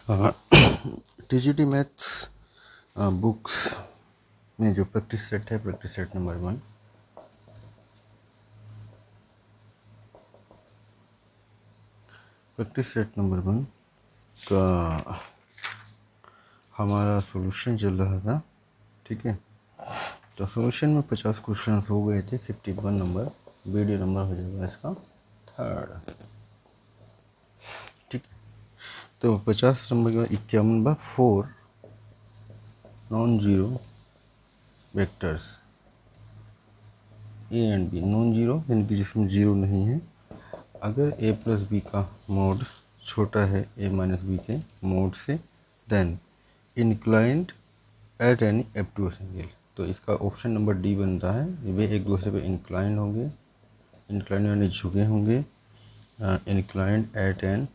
TGT maths books में जो practice set है, practice set number 1, practice set number 1 का हमारा सॉल्यूशन चल रहा था। ठीक है, तो सॉल्यूशन में 50 क्वेश्चन हो गए थे। 51 नंबर वीडियो नंबर हो जाएगा इसका 3rd। ठीक, तो 50 नंबर के बाद 51 number 4 non zero vectors A and B. Non zero यानी कि जिसमें जीरो नहीं है। अगर ए प्लस बी का मोड छोटा है ए माइनस बी के मोड से, then inclined at any obtuse angle. तो इसका ऑप्शन नंबर डी बनता है। वे एक दूसरे पे इंक्लाइंड होंगे, इंक्लाइंड यानी झुके होंगे, inclined at an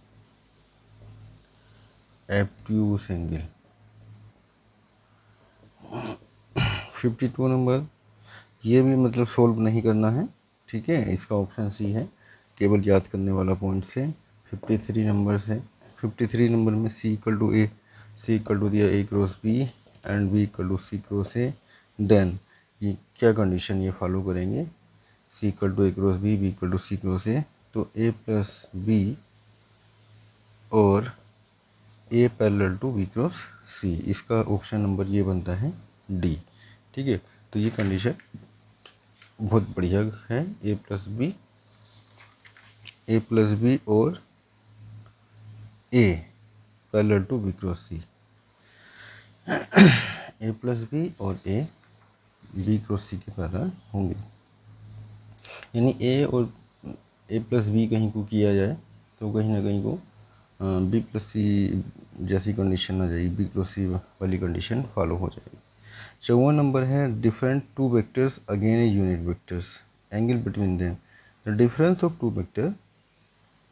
obtuse angle. 52 number, ये भी मतलब सोल्व नहीं करना है। ठीक है, इसका ऑप्शन सी है, केवल याद करने वाला पॉइंट से। 53 नंबर से 53 नंबर में C equal to A, C equal to दिया A cross B and B equal to C cross A. Then ये क्या कंडीशन ये फॉलो करेंगे, C equal to A cross B, B equal to C cross A, तो A plus B और A parallel to B cross C. इसका option number ये बनता है डी। ठीक है, तो ये कंडीशन बहुत बढ़िया है। ए प्लस बी और A parallel to B cross C. A plus B और ए बी क्रॉस सी के पैरेलल होंगे। यानी ए और ए प्लस बी कहीं को किया जाए तो कहीं ना कहीं को बी प्लस सी जैसी कंडीशन आ जाएगी, बी क्रॉस सी वाली कंडीशन फॉलो हो जाएगी। 54 नंबर है different two vectors again a unit vectors, angle between them the difference of two vector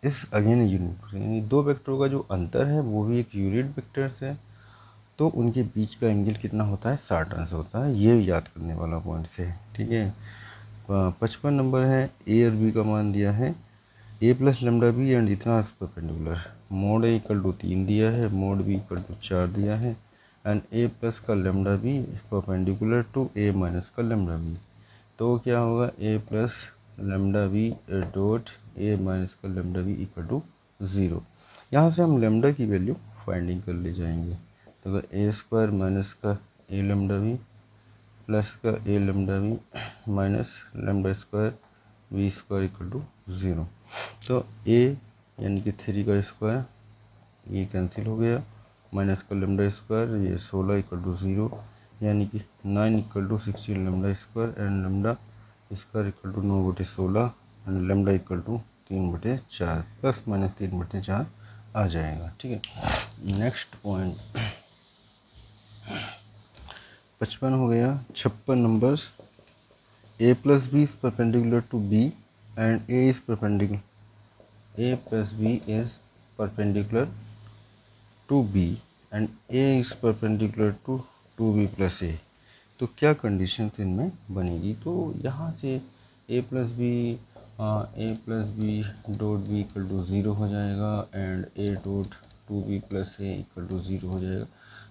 is again a unit vector. यानी दो वेक्टरों का जो अंतर है वो भी एक यूनिट वेक्टर्स है, तो उनके बीच का एंगल कितना होता है, 60 अंश होता है। ये याद करने वाला पॉइंट है। ठीक है, 55 नंबर है ए और बी का मान दिया है ए प्लस लेमडा बी एंड इतना perpendicular. Mod a equal to 3 दिया है, मोड बी इक्वल टू 4 दिया है, एंड ए प्लस का lambda B perpendicular to A minus का लेमडा बी। तो क्या होगा, A plus lambda B dot A minus का लेमडा बी इक्वल टू 0। यहाँ से हम लेमडा की वैल्यू फाइंडिंग कर ले जाएंगे। तो अगर ए स्क्वायर माइनस का ए लेमडा बी प्लस का A lambda B minus lambda square B square equal to 0, तो ए यानी कि 3 का स्क्वायर ये कैंसिल हो गया, माइनस का लेमडा स्क्वायर ये 16 इक्वल टू 0, यानी कि 9 equal to 16 lambda square and lambda square equal to 9/16 and lambda equal to 3/4 plus minus 3/4 आ जाएगा। ठीक है, नेक्स्ट पॉइंट 55 हो गया। 56 नंबर A plus B is perpendicular to B and A is perpendicular, A plus B is perpendicular to B and A is perpendicular to B plus A. तो क्या condition इनमें बनेगी, तो यहाँ से A plus B dot B equal to 0 हो जाएगा and a dot 2b plus A equal to 0 हो जाएगा।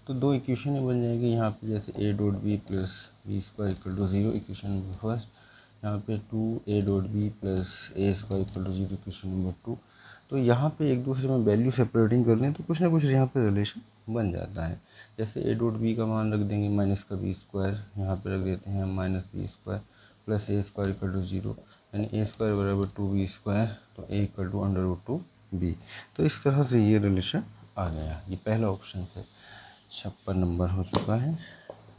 तो दो इक्वेशन बन जाएगी यहाँ पे, जैसे a dot B plus B square equal to 0 equation number first, यहाँ पे 2a dot B plus a square equal to 0 equation number 2। तो यहाँ पे एक दूसरे में वैल्यू सेपरेटिंग कर लें तो कुछ ना कुछ यहाँ पे रिलेशन बन जाता है। जैसे ए डॉट बी का मान रख देंगे माइनस का बी स्क्वायर, यहाँ पे रख देते हैं minus b square plus a square equal to 0, यानी ए स्क्वायर बराबर 2b स्क्वायर, तो ए इक्वल टू √2b। तो इस तरह से ये रिलेशन आ गया। ये पहला ऑप्शन है। 56 नंबर हो चुका है।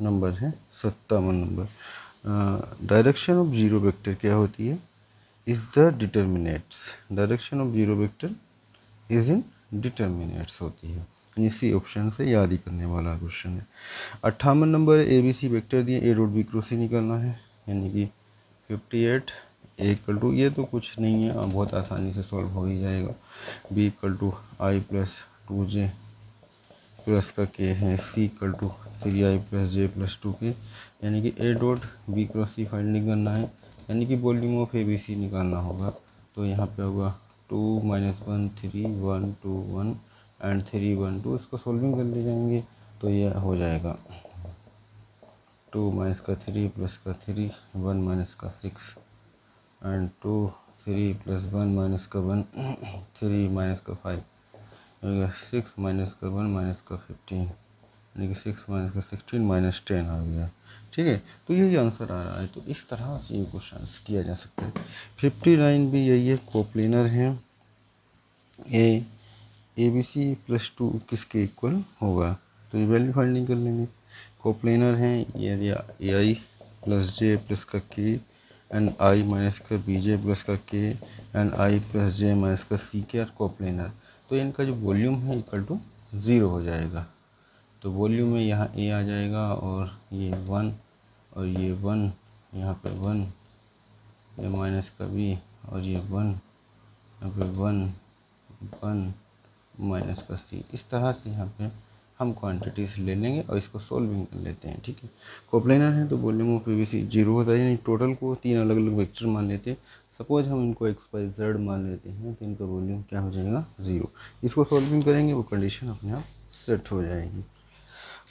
नंबर है 57 number. Direction of zero vector क्या होती है, is the determinates. Direction of zero vector is in determinates होती है। इसी ऑप्शन से याद ही करने वाला क्वेश्चन है। 58 number a B c vector दिए, a dot B cross c निकालना है, यानी कि 58 ए इक्वल टू, ये तो कुछ नहीं है, बहुत आसानी से सॉल्व हो ही जाएगा। B equal to I plus 2j plus का के है, C equal to 3i plus j प्लस 2k, यानी कि A dot B cross C finding करना है, यानी कि volume of A B C निकालना होगा। तो यहाँ पे होगा 2 - 1 3 1 2 1 एंड 3 1 2, इसको सोल्विंग कर ले जाएंगे तो ये हो जाएगा 2 माइनस का 3 प्लस का 3 1 माइनस का 6 एंड 2 3 प्लस 1 माइनस का 1 3 माइनस का 5 6 माइनस का 1 माइनस का 15 यानी कि 6 माइनस का 16 माइनस 10 आ गया। ठीक है, तो यही आंसर आ रहा है। तो इस तरह से ये क्वेश्चन किया जा सकता है। 59 भी यही है, कोप्लेनर है। ए बी सी प्लस 2 किसके इक्वल होगा, तो ये वैल्यू फाइंडिंग कर लेंगे। कोप्लेनर है, ये दिया ए आई प्लस जे प्लस का के एंड आई माइनस का बी जे प्लस का के and I plus J minus का सी के, और कोप्लेनर। तो इनका जो वॉल्यूम है इक्वल टू 0 हो जाएगा। तो वॉल्यूम में यहाँ ए आ जाएगा और ये 1 और ये 1, यहाँ पे 1, ये माइनस का बी और ये 1, यहाँ पे 1 1 माइनस का सी। इस तरह से यहाँ पे हम क्वांटिटीज ले लेंगे और इसको सोल्विंग कर लेते हैं। ठीक है, कोप्लेनर है तो वॉल्यूम ऑफ पीवीसी 0 होता है, यानी टोटल को 3 अलग अलग वेक्टर मान लेते हैं। सपोज हम इनको एक्स वाई जेड मान लेते हैं तो इनका वॉल्यूम क्या हो जाएगा, 0। इसको सोल्विंग करेंगे, वो कंडीशन अपने आप सेट हो जाएगी।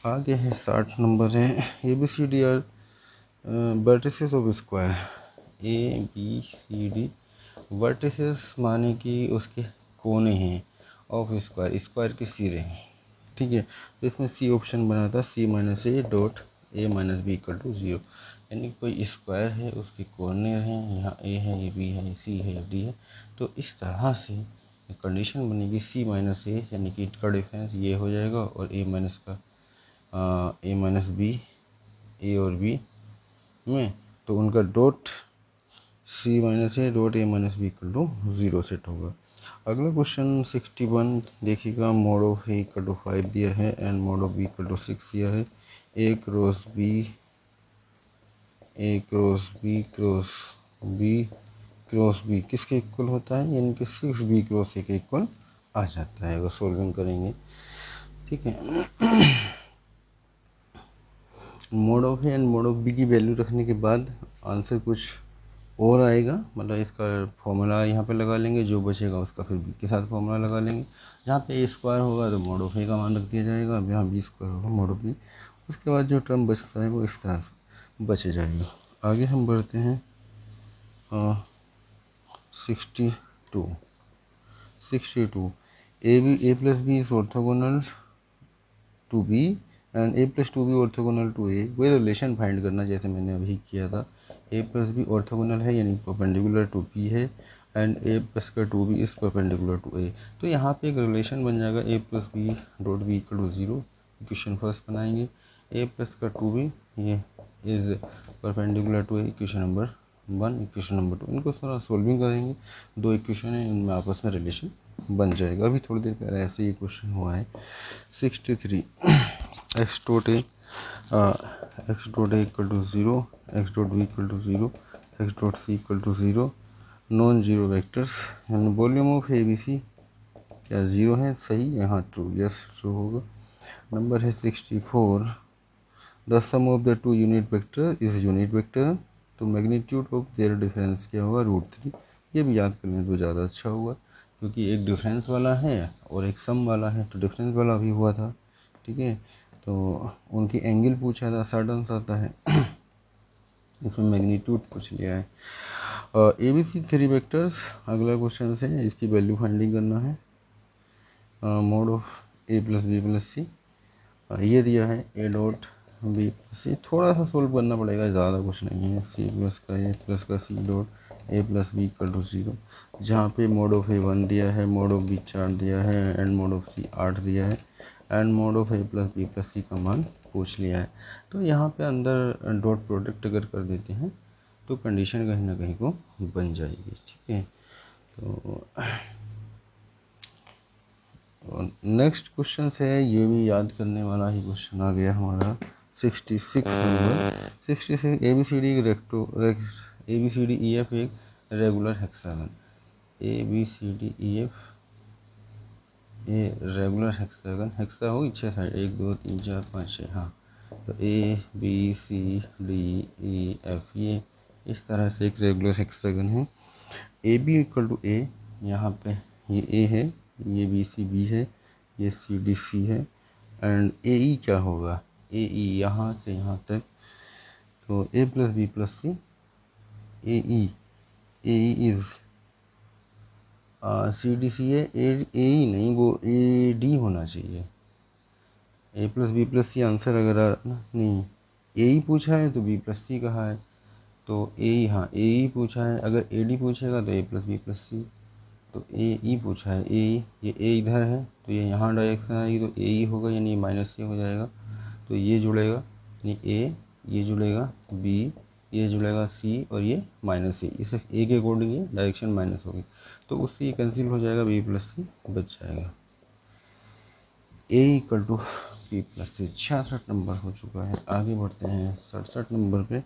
आगे है 60 नंबर है, A B C d are vertices of square. A B C d vertices माने कि उसके कोने हैं, ऑफ स्क्वायर स्क्वायर के सिरे हैं। ठीक है, तो इसमें सी ऑप्शन बना था, C minus A dot A minus B equal to 0, यानी कोई स्क्वायर है उसके कोने हैं, यहाँ ए है, ये बी है, ये सी है, ये डी है। तो इस तरह से कंडीशन बनेगी सी माइनस ए, यानी कि इसका डिफरेंस ये हो जाएगा, और ए माइनस का ए माइनस बी, ए और बी में, तो उनका dot C minus A dot A minus B equal to 0 set होगा। अगला क्वेश्चन 61 देखिएगा, mod of A equal to 5 दिया है and mod of B equal to 6 दिया है। A cross B, A cross B cross B cross B किसके equal होता है, यानी कि 6 बी क्रॉस ए के इक्वल आ जाता है। अगर सोल्विंग करेंगे, ठीक है, mod of a and mod of b की वैल्यू रखने के बाद आंसर कुछ और आएगा, मतलब इसका फॉर्मूला यहाँ पे लगा लेंगे, जो बचेगा उसका फिर बी के साथ फॉर्मूला लगा लेंगे। जहाँ पे ए स्क्वायर होगा तो मोड ऑफ ए का मान रख दिया जाएगा, अब यहाँ बी स्क्वायर होगा मोड ऑफ बी। उसके बाद जो टर्म बचता है वो इस तरह से बच जाएगा। आगे हम बढ़ते हैं 62 A plus B is orthogonal to B and A plus two B orthogonal to A. वही रिलेशन फाइंड करना जैसे मैंने अभी किया था। ए प्लस बी ऑर्थोगोनल है, यानी परपेंडिकुलर टू बी है, एंड ए प्लस का two B is perpendicular to A. तो यहाँ पे एक रिलेशन बन जाएगा, A plus B dot B equal to 0। Equation first बनाएंगे, ए प्लस का टू बी ये is perpendicular to A, equation number 1, equation number 2। इनको थोड़ा सोल्विंग करेंगे, दो इक्वेशन है, इनमें आपस में रिलेशन बन जाएगा। अभी थोड़ी देर पहले ऐसे ही क्वेश्चन हुआ है। 63 x dot a equal to 0, x dot B equal to 0, x dot c equal to 0, non zero vectors. Volume of A B c क्या 0 है, सही, यहाँ ट्रू, यस ट्रू होगा। नंबर है 64, the sum of the two unit vector is unit vector, तो magnitude of their difference क्या होगा, √3। ये भी याद कर लें तो ज़्यादा अच्छा होगा, क्योंकि एक डिफरेंस वाला है और एक सम वाला है, तो डिफरेंस वाला भी हुआ था। ठीक है, तो उनकी एंगल पूछा था, सडन आता है, इसमें मैग्नीट्यूड पूछ लिया है। ए बी सी 3 वेक्टर्स अगला क्वेश्चन है, इसकी वैल्यू फाइंडिंग करना है। Mod of A plus B plus C ये दिया है, A dot B plus C, थोड़ा सा सोल्व करना पड़ेगा, ज़्यादा कुछ नहीं है। सी प्लस का ए प्लस का c dot a plus B equal to 0, जहाँ पे मोड ऑफ ए 1 दिया है, मोड ऑफ बी 4 दिया है, एंड मोड ऑफ सी 8 दिया है, and mod of A plus B plus C का मान पूछ लिया है। तो यहाँ पे अंदर डॉट प्रोडक्ट अगर कर देते हैं तो कंडीशन कहीं ना कहीं को बन जाएगी। ठीक है, तो नेक्स्ट क्वेश्चन है, ये भी याद करने वाला ही क्वेश्चन आ गया हमारा 66 नंबर। 66 A B C D E F एक regular hexagon, A B C D E F a regular hexagon, hexa होगी 6 साइड, 1 2 3 4 5 6, हाँ। तो a B C D E f ये इस तरह से एक रेगुलर हेक्सागन है। ए बी इक्वल टू ए, यहाँ पे ये ए है, ये बी सी बी है, ये सी डी सी है, एंड ए ई क्या होगा, ए ई यहाँ से यहाँ तक, तो A plus B plus C A E is C D C है, ए ई नहीं, वो ए डी होना चाहिए। A plus B plus C answer अगर नहीं, ए ही पूछा है तो बी प्लस सी कहा है, तो ए ही, हाँ ए ही पूछा है। अगर ए डी पूछेगा तो ए प्लस बी प्लस सी, तो ए ई पूछा है, ए ये ए इधर है तो ये यहाँ डायरेक्शन आएगी तो ए ही होगा, यानी माइनस से हो जाएगा, तो ये जुड़ेगा, यानी ए, ये जुड़ेगा बी, ये जुड़ेगा सी, और ये माइनस सी, इस ए के अकॉर्डिंग ये डायरेक्शन माइनस होगी, तो उससे ये कैंसिल हो जाएगा, बी प्लस सी बच जाएगा। A equal to B plus C. 66 number हो चुका है। आगे बढ़ते हैं 67 नंबर पे।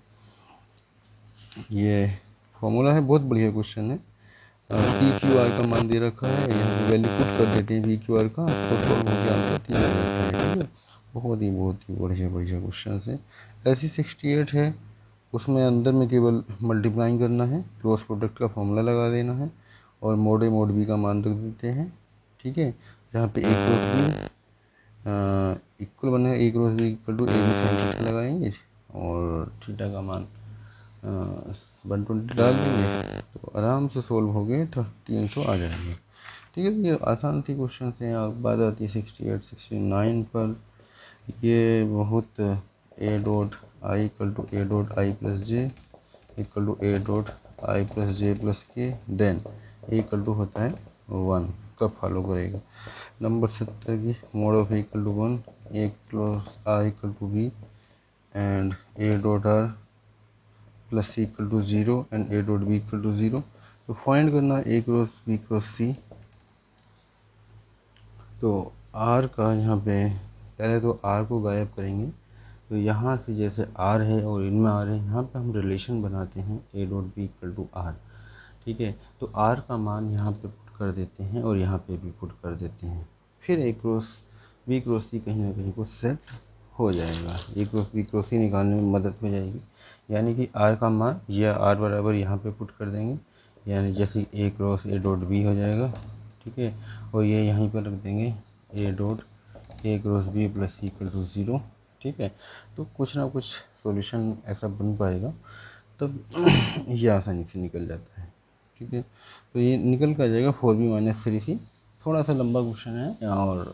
ये फॉर्मूला है, बहुत बढ़िया क्वेश्चन है। पी क्यू आर का मान दे रखा है, यहाँ पे वैल्यू पुट कर देते हैं पी क्यू आर का, तो सॉल्व हो गया आंसर 3 आ जाता है। ठीक है, बहुत ही बढ़िया क्वेश्चन है। ऐसी 68 है, उसमें अंदर में केवल मल्टीप्लाइंग करना है, क्रॉस प्रोडक्ट का फॉर्मूला लगा देना है, और मोड ए मोड बी का मान रख देते हैं। ठीक है, जहाँ पे ए क्रॉस बी इक्वल बनेगा, A cross B equal to A B sine theta लगाएंगे, और थीटा का मान 120 डाल देंगे, तो आराम से सोल्व हो गए, तो 300 आ जाएंगे। ठीक है, ये आसान सी क्वेश्चन हैं। अब बात आती है 68 69 पर। ये बहुत a dot i equal to a dot i plus j equal to a dot i plus j plus k, then a equal to होता है 1, कब फॉलो करेगा। नंबर 70 की mod of A equal to 1, a close i equal to B, and a dot r plus C equal to 0 and a dot B equal to 0। तो find करना a cross B cross सी। तो are का यहाँ पे पहले तो are को गायब करेंगे, तो यहाँ से जैसे आर है और इनमें आर है, यहाँ पे हम रिलेशन बनाते हैं a dot B equal to r. ठीक है, तो आर का मान यहाँ पे पुट कर देते हैं और यहाँ पे भी पुट कर देते हैं, फिर ए क्रॉस बी क्रॉस सी कहीं ना कहीं को सेट हो जाएगा। ए क्रॉस बी क्रॉस सी निकालने में मदद हो जाएगी, यानी कि आर का मान या आर बराबर यहाँ पे पुट कर देंगे, यानी जैसे ए क्रॉस ए डॉट बी हो जाएगा। ठीक है, और ये यहीं पर रख देंगे a dot a cross b plus C equal to 0। ठीक है, तो कुछ ना कुछ सॉल्यूशन ऐसा बन पाएगा, तब ये आसानी से निकल जाता है। ठीक है, तो ये निकल कर जाएगा 4b माइनस 3c। थोड़ा सा लंबा क्वेश्चन है। और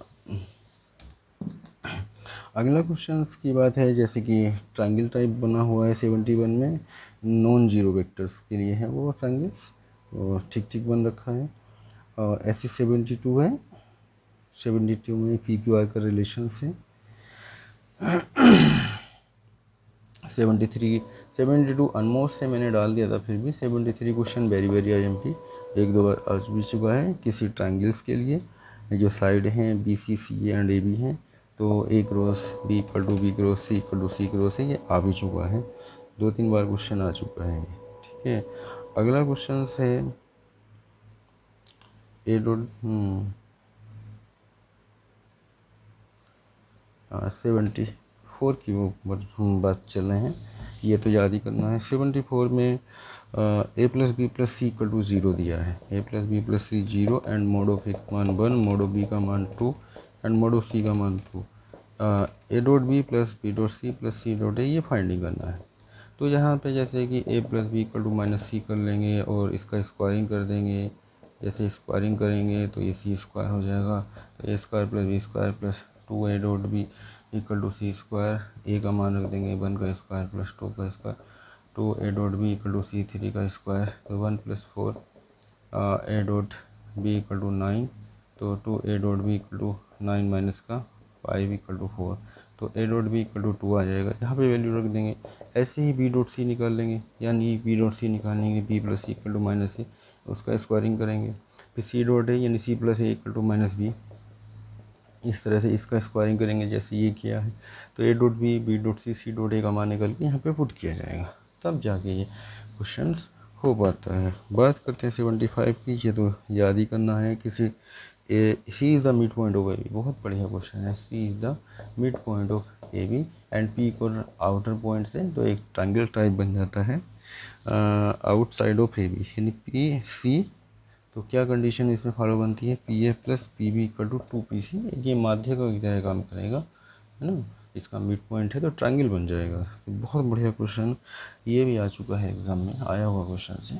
अगला क्वेश्चन की बात है, जैसे कि ट्रायंगल टाइप बना हुआ है 71 में, नॉन जीरो वेक्टर्स के लिए है वो ट्रायंगल्स, और ठीक ठीक बन रखा है। और ऐसी 72 है, 72 में पी क्यू आर का रिलेशन है। 72 ऑलमोस्ट से मैंने डाल दिया था, फिर भी 73 क्वेश्चन वेरी IMP एक दो बार आ भी चुका है। किसी ट्रायंगल्स के लिए जो साइड हैं BC CA एंड AB हैं, तो A cross B equal to B cross C equal to C cross है, ये आ भी चुका है, 2-3 बार क्वेश्चन आ चुका है। ठीक है, अगला क्वेश्चन है ए डॉट 74 की वो बात चल रहे हैं, ये तो याद ही करना है। 74 में A plus B plus C equal to 0 दिया है, ए plus B plus C 0 and mod of A का मान 1, मोड ऑफ बी का मान 2 एंड मोड ऑफ सी का मान 2। A dot B plus B dot C plus C dot A, ये finding करना है। तो यहाँ पे जैसे कि A plus B equal to minus C कर लेंगे और इसका स्क्वायरिंग कर देंगे। जैसे स्क्वायरिंग करेंगे तो ये सी स्क्वायर हो जाएगा, तो A square plus B square plus 2 A dot B equal to C square, A का मान रख देंगे 1 का स्क्वायर प्लस 2 का square, 2 A dot B equal to C 3 का स्क्वायर, तो 1 plus 4 A dot B equal to 9, तो 2 A dot B equal to 9 minus का 5 इक्वल टू 4, तो ए डॉट बी इक्वल टू 2 आ जाएगा। यहाँ पे वैल्यू रख देंगे। ऐसे ही बी डॉट सी निकाल लेंगे, यानी बी डॉट सी निकालेंगे, B plus C equal to minus C, उसका स्क्वायरिंग करेंगे। फिर सी डॉट है यानी C plus A equal to minus B, इस तरह से इसका स्क्वायरिंग करेंगे जैसे ये किया है। तो ए dot b dot c dot a का मान निकल के यहाँ पे पुट किया जाएगा, तब जाके ये क्वेश्चंस हो पाता है। बात करते हैं 75 की, ये तो याद ही करना है। किसी C is the mid point of A B, बहुत बढ़िया क्वेश्चन है। C is the mid point of A B and P को आउटर पॉइंट से, तो एक ट्रायंगल टाइप बन जाता है आउटसाइड ऑफ ए बी, यानी पी सी तो क्या कंडीशन इसमें फॉलो बनती है, P A plus P B equal to 2 P C. ये माध्य का तरह काम करेगा, है ना, इसका मिड पॉइंट है तो ट्रायंगल बन जाएगा। बहुत बढ़िया क्वेश्चन, ये भी आ चुका है एग्जाम में, आया हुआ क्वेश्चन से।